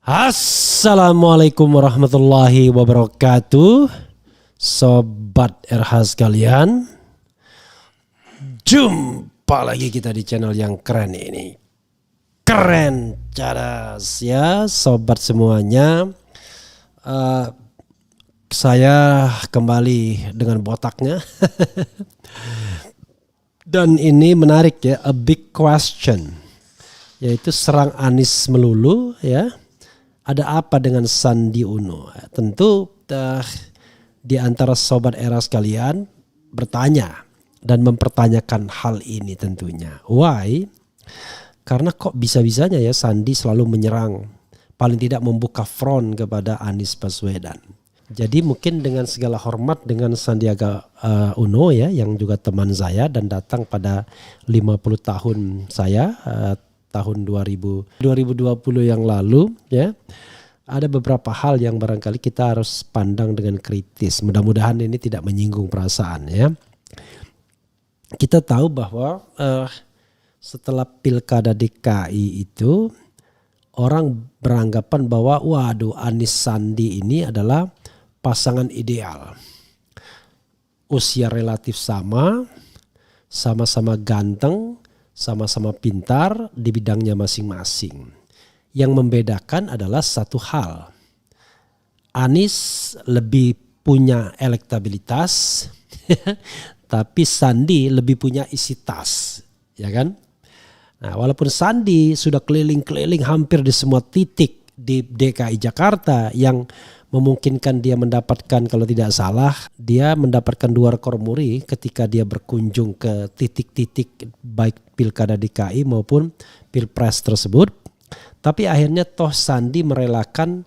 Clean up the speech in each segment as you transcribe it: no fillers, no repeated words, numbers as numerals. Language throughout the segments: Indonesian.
Assalamualaikum warahmatullahi wabarakatuh. Sobat RH sekalian, jumpa lagi kita di channel yang keren ini. Keren cadas ya sobat semuanya. Saya kembali dengan botaknya. Dan ini menarik ya, a big question, yaitu serang Anies melulu ya. Ada apa dengan Sandi Uno? Tentu di antara sobat era sekalian bertanya dan mempertanyakan hal ini tentunya. Why? Karena kok bisa-bisanya ya Sandi selalu menyerang, paling tidak membuka front kepada Anies Baswedan. Jadi mungkin dengan segala hormat dengan Sandiaga Uno ya, yang juga teman saya dan datang pada 50 tahun saya tahun 2020 yang lalu ya, ada beberapa hal yang barangkali kita harus pandang dengan kritis. Mudah-mudahan ini tidak menyinggung perasaan ya. Kita tahu bahwa setelah Pilkada DKI itu orang beranggapan bahwa waduh, Anies Sandi ini adalah pasangan ideal. Usia relatif sama-sama ganteng, sama-sama pintar di bidangnya masing-masing. Yang membedakan adalah satu hal. Anies lebih punya elektabilitas, tapi Sandi lebih punya isi tas, ya kan? Nah, walaupun Sandi sudah keliling-keliling hampir di semua titik di DKI Jakarta yang memungkinkan dia mendapatkan, kalau tidak salah, dia mendapatkan 2 rekor muri ketika dia berkunjung ke titik-titik baik Pilkada DKI maupun Pilpres tersebut. Tapi akhirnya toh Sandi merelakan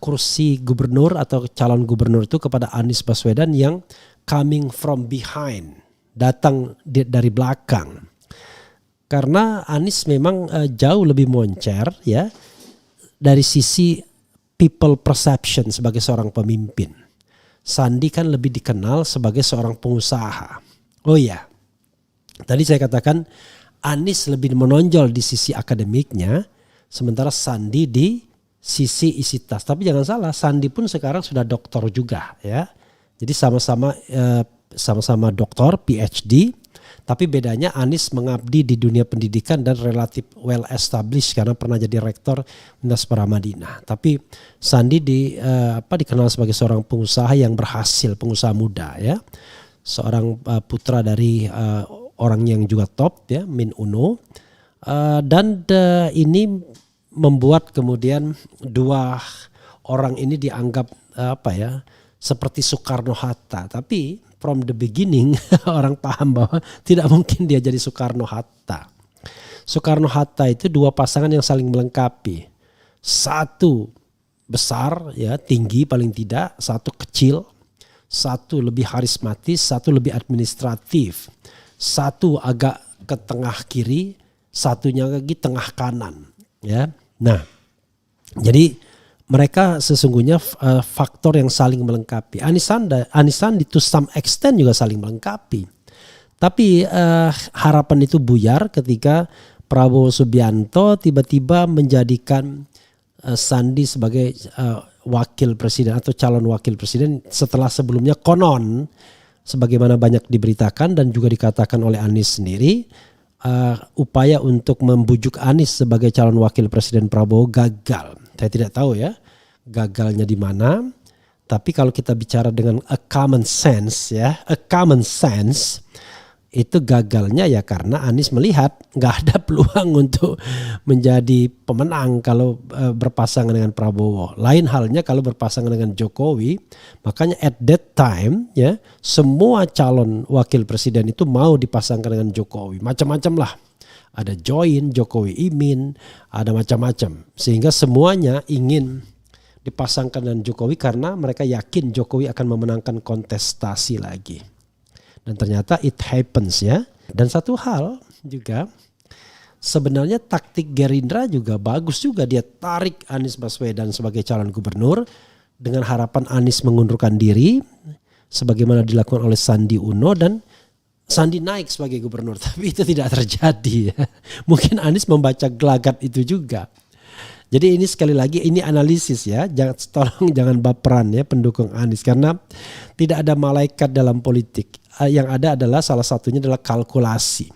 kursi gubernur atau calon gubernur itu kepada Anies Baswedan yang coming from behind, datang dari belakang. Karena Anies memang jauh lebih moncer ya dari sisi people perception sebagai seorang pemimpin. Sandi kan lebih dikenal sebagai seorang pengusaha. Oh iya, tadi saya katakan Anies lebih menonjol di sisi akademiknya, sementara Sandi di sisi isi tas. Tapi jangan salah, Sandi pun sekarang sudah doktor juga ya. Jadi sama-sama doktor PhD. Tapi bedanya Anies mengabdi di dunia pendidikan dan relatif well established karena pernah jadi rektor Universitas Paramadina. Tapi Sandi dikenal sebagai seorang pengusaha yang berhasil, pengusaha muda ya. Seorang putra dari orang yang juga top ya, Min Uno. Dan ini membuat kemudian 2 orang ini dianggap seperti Soekarno-Hatta. Tapi from the beginning orang paham bahwa tidak mungkin dia jadi Soekarno-Hatta. Soekarno-Hatta itu 2 pasangan yang saling melengkapi. Satu besar ya, tinggi paling tidak, satu kecil, satu lebih karismatis, satu lebih administratif, satu agak ke tengah kiri, satunya lagi tengah kanan ya. Nah, jadi mereka sesungguhnya faktor yang saling melengkapi. Anies Sandi to some extent juga saling melengkapi. Tapi harapan itu buyar ketika Prabowo Subianto tiba-tiba menjadikan Sandi sebagai wakil presiden atau calon wakil presiden setelah sebelumnya konon sebagaimana banyak diberitakan dan juga dikatakan oleh Anies sendiri, upaya untuk membujuk Anies sebagai calon wakil presiden Prabowo gagal. Saya tidak tahu ya gagalnya di mana. Tapi kalau kita bicara dengan a common sense itu gagalnya ya karena Anies melihat nggak ada peluang untuk menjadi pemenang kalau berpasangan dengan Prabowo. Lain halnya kalau berpasangan dengan Jokowi. Makanya at that time ya semua calon wakil presiden itu mau dipasangkan dengan Jokowi. Macam-macam lah. Ada join, Jokowi Imin, ada macam-macam. Sehingga semuanya ingin dipasangkan dengan Jokowi karena mereka yakin Jokowi akan memenangkan kontestasi lagi. Dan ternyata it happens ya. Dan satu hal juga, sebenarnya taktik Gerindra juga bagus juga. Dia tarik Anies Baswedan sebagai calon gubernur dengan harapan Anies mengundurkan diri sebagaimana dilakukan oleh Sandi Uno dan Sandi naik sebagai gubernur. Tapi itu tidak terjadi ya. Mungkin Anies membaca gelagat itu juga. Jadi ini sekali lagi ini analisis ya, tolong jangan baperan ya pendukung Anies, karena tidak ada malaikat dalam politik. Yang ada adalah salah satunya adalah kalkulasi.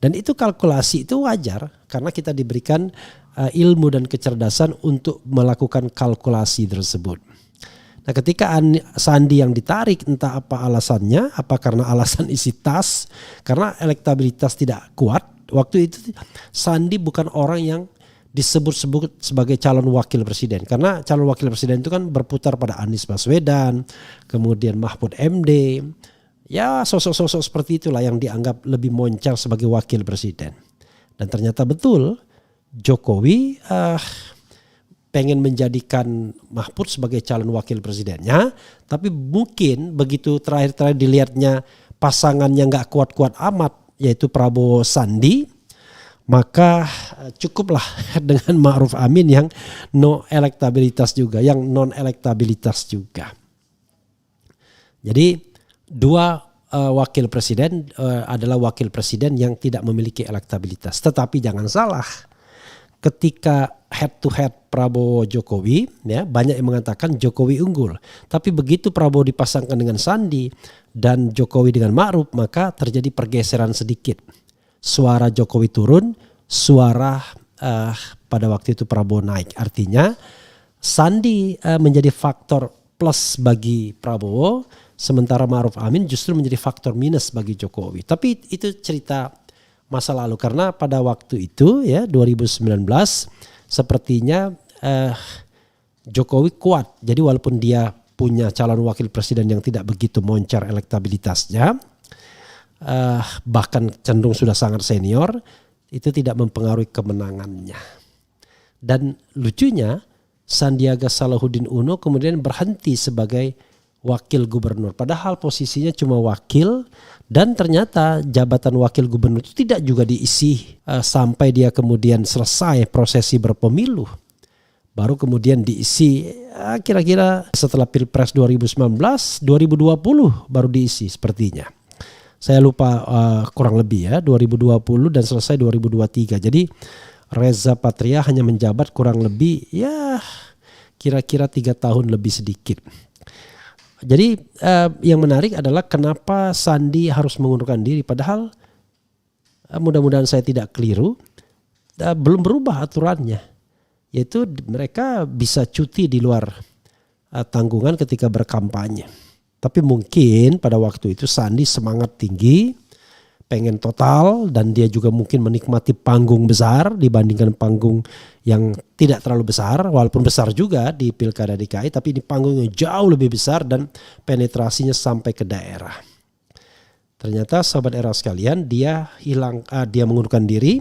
Dan itu kalkulasi itu wajar karena kita diberikan ilmu dan kecerdasan untuk melakukan kalkulasi tersebut. Nah, ketika Sandi yang ditarik entah apa alasannya, apa karena alasan isi tas, karena elektabilitas tidak kuat. Waktu itu Sandi bukan orang yang disebut-sebut sebagai calon wakil presiden. Karena calon wakil presiden itu kan berputar pada Anies Baswedan, kemudian Mahfud MD. Ya sosok-sosok seperti itulah yang dianggap lebih moncar sebagai wakil presiden. Dan ternyata betul Jokowi pengen menjadikan Mahfud sebagai calon wakil presidennya. Tapi mungkin begitu terakhir-terakhir dilihatnya pasangannya gak kuat-kuat amat, yaitu Prabowo Sandi, maka cukuplah dengan Ma'ruf Amin yang no elektabilitas juga, yang non elektabilitas juga. Jadi dua wakil presiden adalah wakil presiden yang tidak memiliki elektabilitas. Tetapi jangan salah, ketika head to head Prabowo Jokowi, ya banyak yang mengatakan Jokowi unggul. Tapi begitu Prabowo dipasangkan dengan Sandi dan Jokowi dengan Ma'ruf, maka terjadi pergeseran sedikit. Suara Jokowi turun, suara pada waktu itu Prabowo naik. Artinya Sandi menjadi faktor plus bagi Prabowo, sementara Ma'ruf Amin justru menjadi faktor minus bagi Jokowi. Tapi itu cerita masa lalu, karena pada waktu itu ya 2019 sepertinya Jokowi kuat. Jadi walaupun dia punya calon wakil presiden yang tidak begitu moncar elektabilitasnya, bahkan cenderung sudah sangat senior, itu tidak mempengaruhi kemenangannya. Dan lucunya Sandiaga Salahuddin Uno kemudian berhenti sebagai wakil gubernur. Padahal posisinya cuma wakil, dan ternyata jabatan wakil gubernur itu tidak juga diisi sampai dia kemudian selesai prosesi berpemilu. Baru kemudian diisi kira-kira setelah Pilpres 2019, 2020 baru diisi sepertinya. Saya lupa kurang lebih ya 2020 dan selesai 2023. Jadi Reza Patria hanya menjabat kurang lebih ya kira-kira 3 tahun lebih sedikit. Jadi yang menarik adalah kenapa Sandi harus mengundurkan diri. Padahal mudah-mudahan saya tidak keliru, belum berubah aturannya. Yaitu mereka bisa cuti di luar tanggungan ketika berkampanye. Tapi mungkin pada waktu itu Sandi semangat tinggi, pengen total, dan dia juga mungkin menikmati panggung besar dibandingkan panggung yang tidak terlalu besar, walaupun besar juga di Pilkada DKI, tapi ini panggung yang jauh lebih besar dan penetrasinya sampai ke daerah. Ternyata sahabat era sekalian, dia mengundurkan diri,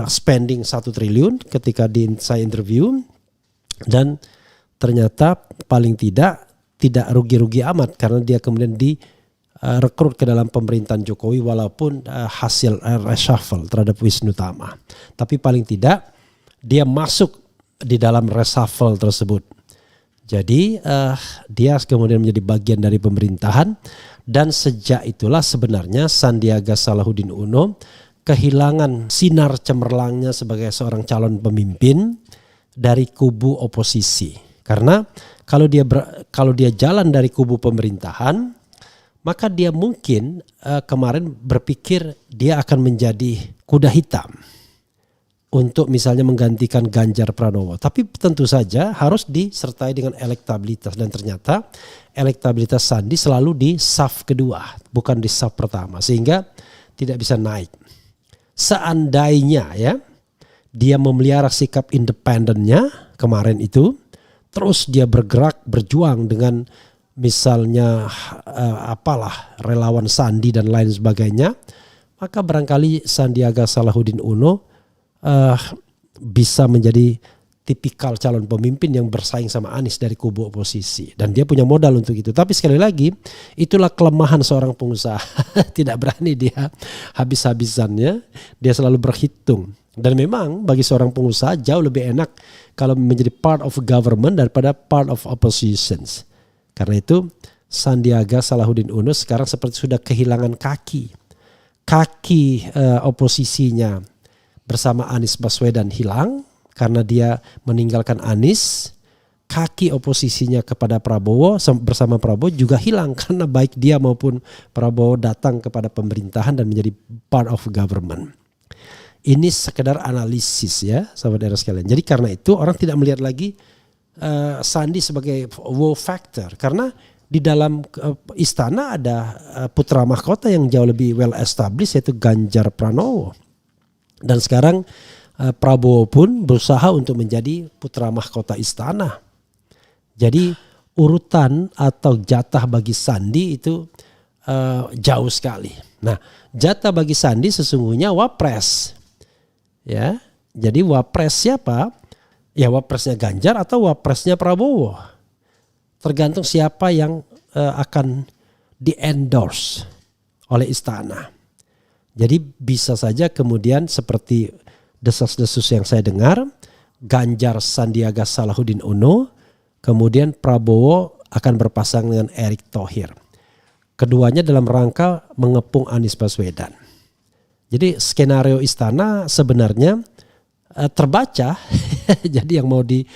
spending 1 triliun ketika saya interview, dan ternyata paling tidak rugi-rugi amat karena dia kemudian direkrut ke dalam pemerintahan Jokowi walaupun hasil reshuffle terhadap Wisnu Tama. Tapi paling tidak dia masuk di dalam reshuffle tersebut. Jadi dia kemudian menjadi bagian dari pemerintahan, dan sejak itulah sebenarnya Sandiaga Salahuddin Uno kehilangan sinar cemerlangnya sebagai seorang calon pemimpin dari kubu oposisi. Karena kalau dia jalan dari kubu pemerintahan, maka dia mungkin kemarin berpikir dia akan menjadi kuda hitam untuk misalnya menggantikan Ganjar Pranowo. Tapi tentu saja harus disertai dengan elektabilitas, dan ternyata elektabilitas Sandi selalu di saf kedua, bukan di saf pertama, sehingga tidak bisa naik. Seandainya ya dia memelihara sikap independennya kemarin itu, terus dia berjuang dengan misalnya relawan Sandi dan lain sebagainya, maka barangkali Sandiaga Salahuddin Uno bisa menjadi tipikal calon pemimpin yang bersaing sama Anies dari kubu oposisi, dan dia punya modal untuk itu. Tapi sekali lagi itulah kelemahan seorang pengusaha. Tidak berani dia habis-habisannya, dia selalu berhitung. Dan memang bagi seorang pengusaha jauh lebih enak kalau menjadi part of government daripada part of oppositions. Karena itu Sandiaga Salahuddin Uno sekarang seperti sudah kehilangan kaki oposisinya bersama Anies Baswedan hilang, karena dia meninggalkan Anies, kaki oposisinya kepada Prabowo bersama Prabowo juga hilang karena baik dia maupun Prabowo datang kepada pemerintahan dan menjadi part of government. Ini sekedar analisis ya sahabat daerah sekalian. Jadi karena itu orang tidak melihat lagi Sandi sebagai wow factor karena di dalam istana ada putra mahkota yang jauh lebih well established yaitu Ganjar Pranowo. Dan sekarang Prabowo pun berusaha untuk menjadi putra mahkota istana. Jadi urutan atau jatah bagi Sandi itu jauh sekali. Nah, jatah bagi Sandi sesungguhnya wapres. Ya, jadi wapres siapa? Ya wapresnya Ganjar atau wapresnya Prabowo. Tergantung siapa yang akan di-endorse oleh istana. Jadi bisa saja kemudian seperti desas-desus yang saya dengar, Ganjar Sandiaga Salahuddin Uno, kemudian Prabowo akan berpasangan dengan Erick Thohir. Keduanya dalam rangka mengepung Anies Baswedan. Jadi skenario istana sebenarnya terbaca, jadi yang mau di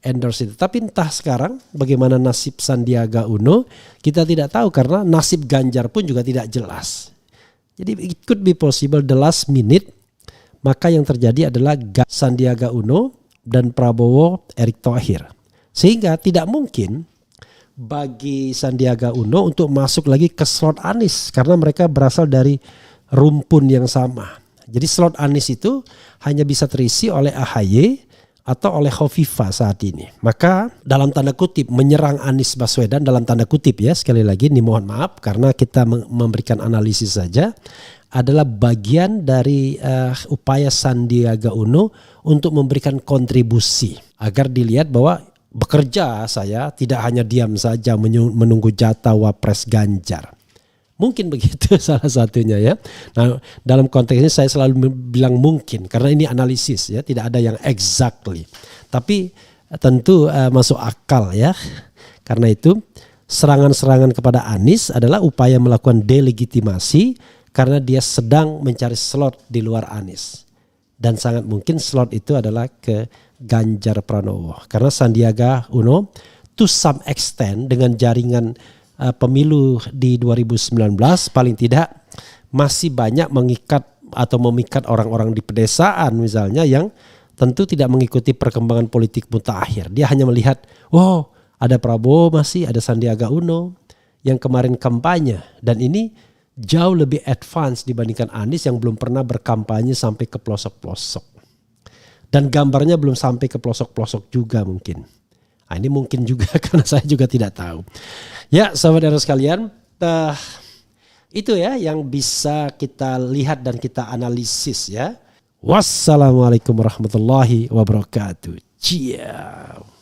endorse itu. Tapi entah sekarang bagaimana nasib Sandiaga Uno, kita tidak tahu karena nasib Ganjar pun juga tidak jelas. Jadi it could be possible the last minute, maka yang terjadi adalah Sandiaga Uno dan Prabowo Erick Thohir. Sehingga tidak mungkin bagi Sandiaga Uno untuk masuk lagi ke slot Anies karena mereka berasal dari rumpun yang sama. Jadi slot Anies itu hanya bisa terisi oleh AHY atau oleh Khofifah saat ini. Maka dalam tanda kutip menyerang Anies Baswedan dalam tanda kutip ya, sekali lagi ini mohon maaf karena kita memberikan analisis saja, adalah bagian dari upaya Sandiaga Uno untuk memberikan kontribusi agar dilihat bahwa bekerja saya tidak hanya diam saja menunggu jatah wapres Ganjar. Mungkin begitu salah satunya ya. Nah dalam konteks ini saya selalu bilang mungkin karena ini analisis ya, tidak ada yang exactly. Tapi tentu masuk akal ya. Karena itu serangan-serangan kepada Anies adalah upaya melakukan delegitimasi karena dia sedang mencari slot di luar Anies. Dan sangat mungkin slot itu adalah ke Ganjar Pranowo. Karena Sandiaga Uno to some extent dengan jaringan pemilu di 2019 paling tidak masih banyak mengikat atau memikat orang-orang di pedesaan misalnya yang tentu tidak mengikuti perkembangan politik mutakhir. Dia hanya melihat, wow ada Prabowo masih, ada Sandiaga Uno yang kemarin kampanye. Dan ini jauh lebih advance dibandingkan Anies yang belum pernah berkampanye sampai ke pelosok-pelosok. Dan gambarnya belum sampai ke pelosok-pelosok juga mungkin. Nah, ini mungkin juga karena saya juga tidak tahu. Ya sahabat-saudara sekalian, itu ya yang bisa kita lihat dan kita analisis ya. Wassalamualaikum warahmatullahi wabarakatuh. Ciao.